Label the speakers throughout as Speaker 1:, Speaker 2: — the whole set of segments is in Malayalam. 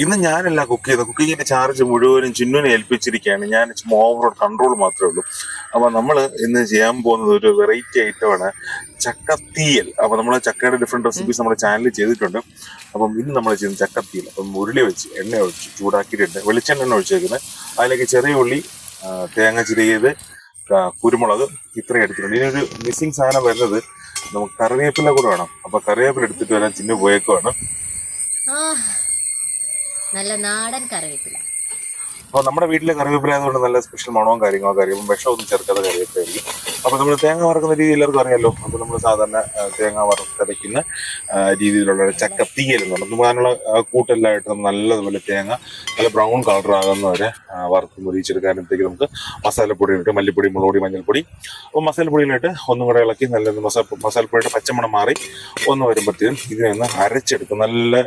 Speaker 1: ഇന്ന് ഞാനല്ല കുക്ക് ചെയ്തത്. കുക്കിങ്ങിന്റെ ചാർജ് മുഴുവനും ചിന്നുവിനെ ഏൽപ്പിച്ചിരിക്കുകയാണ്. ഞാൻ ഓവറോൾ കൺട്രോൾ മാത്രമേ ഉള്ളൂ. അപ്പൊ നമ്മൾ ഇന്ന് ചെയ്യാൻ പോകുന്നത് ഒരു വെറൈറ്റി ഐറ്റമാണ് ചക്കത്തീയൽ. അപ്പൊ നമ്മൾ ചക്കയുടെ ഡിഫറെന്റ് റെസിപ്പീസ് നമ്മുടെ ചാനലിൽ ചെയ്തിട്ടുണ്ട്. അപ്പം ഇന്ന് നമ്മൾ ചെയ്യുന്നത് ചക്കത്തീയൽ. അപ്പം ഉരുളി വെച്ച് എണ്ണ ഒഴിച്ച് ചൂടാക്കിയിട്ടുണ്ട്. വെളിച്ചെണ്ണ ഒഴിച്ചേക്കുന്നത്. അതിലേക്ക് ചെറിയ ഉള്ളി, തേങ്ങ ചിരിയത്, കുരുമുളക് ഇത്രയും എടുത്തിട്ടുണ്ട്. ഇനി ഒരു മിസ്സിംഗ് സാധനം വരുന്നത് നമുക്ക് കറിവേപ്പില കൂടെ വേണം. അപ്പൊ കറിവേപ്പില എടുത്തിട്ട് വരാൻ ചിന്നു പോയേക്കുവാണ്.
Speaker 2: നല്ല നാടൻ കറിവേപ്പില.
Speaker 1: അപ്പോൾ നമ്മുടെ വീട്ടിലെ കറിവേപ്പില ആയതുകൊണ്ട് നല്ല സ്പെഷ്യൽ മണവും കാര്യങ്ങളൊക്കെ അറിയും. വിഷമൊന്നും ചേർക്കാതെ കറിവേപ്പിലായിരിക്കും. അപ്പോൾ നമ്മൾ തേങ്ങ വറക്കുന്ന രീതി എല്ലാവർക്കും അറിയാമല്ലോ. അപ്പോൾ നമ്മൾ സാധാരണ തേങ്ങ വറുത്തരയ്ക്കുന്ന രീതിയിലുള്ള ചക്കത്തീയൽ എന്ന് പറയുന്നത് അതിനുള്ള കൂട്ടെല്ലാമായിട്ട് നമ്മൾ നല്ലതുപോലെ തേങ്ങ നല്ല ബ്രൗൺ കളർ ആകുന്നവരെ വറുത്ത് മുരിച്ചെടുക്കാനത്തേക്ക് നമുക്ക് മസാലപ്പൊടി ഇട്ട് മല്ലിപ്പൊടി, മുളകുപൊടി, മഞ്ഞൾപ്പൊടി. അപ്പോൾ മസാലപ്പൊടിയിലിട്ട് ഒന്നും കൂടെ ഇളക്കി നല്ല മസാലപ്പൊടിയുടെ പച്ചമണം മാറി ഒന്ന് വരുമ്പോഴത്തേക്കും ഇതിനൊന്ന് അരച്ചെടുക്കും. നല്ല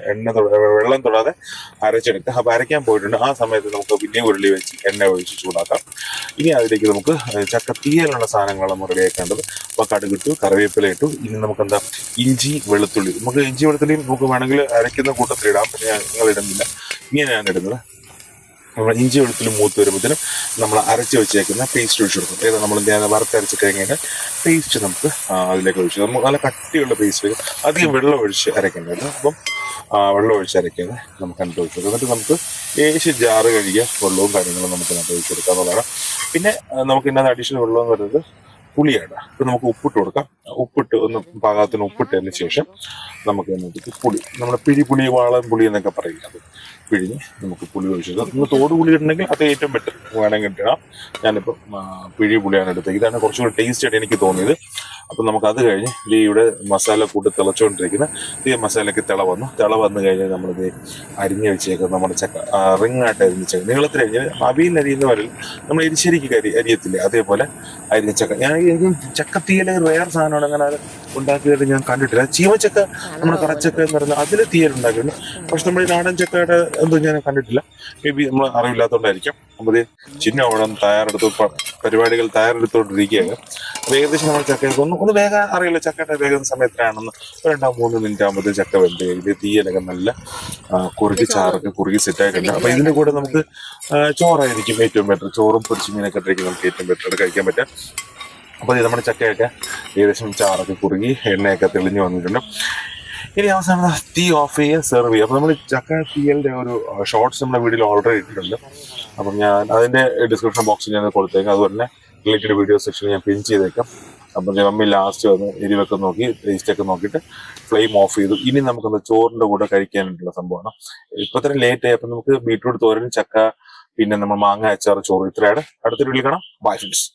Speaker 1: വെള്ളം തൊടാതെ അരച്ചെടുക്കുക. അപ്പോൾ അരയ്ക്കാൻ പോയിട്ടുണ്ട്. ആ സമയത്ത് നമുക്ക് പിന്നെ ഉരുളി വെച്ച് എണ്ണ ഒഴിച്ച് ചൂടാക്കാം. ഇനി അതിലേക്ക് നമുക്ക് ചക്കത്തീയലുള്ള സാധനങ്ങളാണ് നമ്മൾ റെഡിയാക്കേണ്ടത്. അപ്പോൾ കടുകിട്ടു, കറിവേപ്പില ഇട്ടു. ഇനി നമുക്ക് എന്താ ഇഞ്ചി വെളുത്തുള്ളി, നമുക്ക് ഇഞ്ചി വെളുത്തുള്ളിയും നമുക്ക് വേണമെങ്കിൽ അരയ്ക്കുന്ന കൂട്ടത്തിലിടാം. പിന്നെ നിങ്ങൾ ഇടുന്നില്ല, ഇങ്ങനെയാണ് ഇടുന്നത്. നമ്മൾ ഇഞ്ചി വെളുത്തുള്ളി മൂത്ത് വരുമ്പോഴത്തേനും നമ്മൾ അരച്ച് വെച്ചേക്കുന്ന പേസ്റ്റ് ഒഴിച്ചു കൊടുക്കും. ഏതാ നമ്മൾ വറുത്തരച്ച് കഴിഞ്ഞാൽ പേസ്റ്റ് നമുക്ക് അതിലേക്ക് ഒഴിച്ചു. നമുക്ക് നല്ല കട്ടിയുള്ള പേസ്റ്റ്, അധികം വെള്ളം ഒഴിച്ച് അരക്കേണ്ടത്. അപ്പം വെള്ളം ഒഴിച്ച് അരയ്ക്കുന്നത് നമുക്ക് അതിനകത്ത് ഒഴിച്ചു കൊടുക്കും. എന്നിട്ട് നമുക്ക് ജാറ് കഴുകിയ വെള്ളവും കാര്യങ്ങളും നമുക്ക് അതിനകത്ത് ഒഴിച്ചു കൊടുക്കുക എന്നുള്ളതാണ്. പിന്നെ നമുക്ക് ഇതിനകത്ത് അഡീഷണൽ വെള്ളം എന്ന് പറയുന്നത് പുളിയാണ്. ഇപ്പം നമുക്ക് ഉപ്പിട്ട് കൊടുക്കാം. ഉപ്പിട്ട് ഒന്ന് പാകത്തിന് ഉപ്പിട്ടതിന് ശേഷം നമുക്ക് അതിനകത്ത് പുളി, നമ്മുടെ പിഴിപുളി, വാളൻ പുളി എന്നൊക്കെ പറയും, അത് പിഴിഞ്ഞ് നമുക്ക് പുളി ഒഴിച്ചത്. നമ്മൾ തോട് പുളി ഇടണമെങ്കിൽ അത് ഏറ്റവും ബെറ്റർ, വേണമെങ്കിൽ ഇടാം. ഞാനിപ്പോൾ പിഴി പുളിയാണ് എടുത്തത്. ഇതാണ് കുറച്ചുകൂടി ടേസ്റ്റ് ആയിട്ട് എനിക്ക് തോന്നിയത്. അപ്പം നമുക്കത് കഴിഞ്ഞ് ഇവിടെ മസാല കൂട്ട് തിളച്ചുകൊണ്ടിരിക്കുന്ന ഈ മസാലയ്ക്ക് തിള വന്നു കഴിഞ്ഞാൽ നമ്മളിത് അരിഞ്ഞ് വെച്ചേക്കുന്നത് നമ്മുടെ ചക്ക റിങ്ങായിട്ട് അരിഞ്ഞ് നീളത്തിൽ അരിഞ്ഞ് അവിയിൽ അരിയുന്ന വരൽ നമ്മൾ എരിശ്ശേരിക്ക് അരിയത്തില്ലേ, അതേപോലെ അരിഞ്ഞ ചക്ക. ഞാൻ ചക്കത്തീയൽ റെയർ സാധനമാണ്. അങ്ങനെ അത് ഉണ്ടാക്കിയിട്ട് ഞാൻ കണ്ടിട്ടില്ല. ചീമച്ചക്ക, നമ്മുടെ കറച്ചക്ക എന്ന് പറയുന്നത് അതിൽ തീയൽ ഉണ്ടാക്കിയിട്ടുണ്ട്. പക്ഷെ നമ്മൾ ഈ നാടൻ ചക്കയുടെ എന്തോ ഞാൻ കണ്ടിട്ടില്ല. മേ ബി നമ്മൾ അറിവില്ലാത്തതുകൊണ്ടായിരിക്കാം. അപ്പോൾ ചിന്ന അവിടെ പരിപാടികൾ തയ്യാറെടുത്തുകൊണ്ടിരിക്കുകയാണ്. അപ്പോൾ ഏകദേശം നമ്മൾ ചക്കയൊക്കെ ഒന്ന് വേഗം അറിയില്ല. ചക്കയുടെ വേഗം സമയത്തിനാണെന്ന് 2-3 മിനിറ്റ് ആകുമ്പോൾ ചക്ക വെന്ത് കഴിഞ്ഞ് തീയലൊക്കെ നല്ല കുറുകി ചാറൊക്കെ കുറുകി സെറ്റായിട്ടുണ്ട്. അപ്പോൾ ഇതിൻ്റെ കൂടെ നമുക്ക് ചോറായിരിക്കും ഏറ്റവും ബെറ്റർ. ചോറും പൊരിച്ച മീനൊക്കെ ഇട്ടായിരിക്കും നമുക്ക് ഏറ്റവും ബെറ്റർ കഴിക്കാൻ പറ്റാം. അപ്പോൾ ഇത് നമ്മുടെ ചക്കയൊക്കെ ഏകദേശം ചാറൊക്കെ കുറുകി എണ്ണയൊക്കെ തെളിഞ്ഞു വന്നിട്ടുണ്ട്. ഇനി അവസാനം തീ ഓഫ് ചെയ്യുക, സെർവ് ചെയ്യുക. അപ്പോൾ നമ്മൾ ചക്ക തീയലിൻ്റെ ഒരു ഷോർട്സ് നമ്മുടെ വീഡിയോയിൽ ഓൾറെഡി ഇട്ടിട്ടുണ്ട്. അപ്പം ഞാൻ അതിൻ്റെ ഡിസ്ക്രിപ്ഷൻ ബോക്സിൽ ഞാൻ കൊടുത്തേക്കാം. അതുപോലെ തന്നെ റിലേറ്റഡ് വീഡിയോ സെക്ഷനിൽ ഞാൻ പിൻ ചെയ്തേക്കാം. അപ്പം മമ്മി ലാസ്റ്റ് വന്ന് എരിവൊക്കെ നോക്കി ടേസ്റ്റൊക്കെ നോക്കിയിട്ട് ഫ്ലെയിം ഓഫ് ചെയ്തു. ഇനി നമുക്കൊന്ന് ചോറിൻ്റെ കൂടെ കഴിക്കാനായിട്ടുള്ള സംഭവമാണ്. ഇപ്പം തന്നെ ലേറ്റ് ആയി. അപ്പം നമുക്ക് ബീട്രൂട്ട് തോരൻ, ചക്ക, പിന്നെ നമ്മൾ മാങ്ങ അച്ചാർ, ചോറ്, ഇത്രയാണ്. അടുത്തൊരു വീഡിയോയിൽ കാണാം. Bye friends.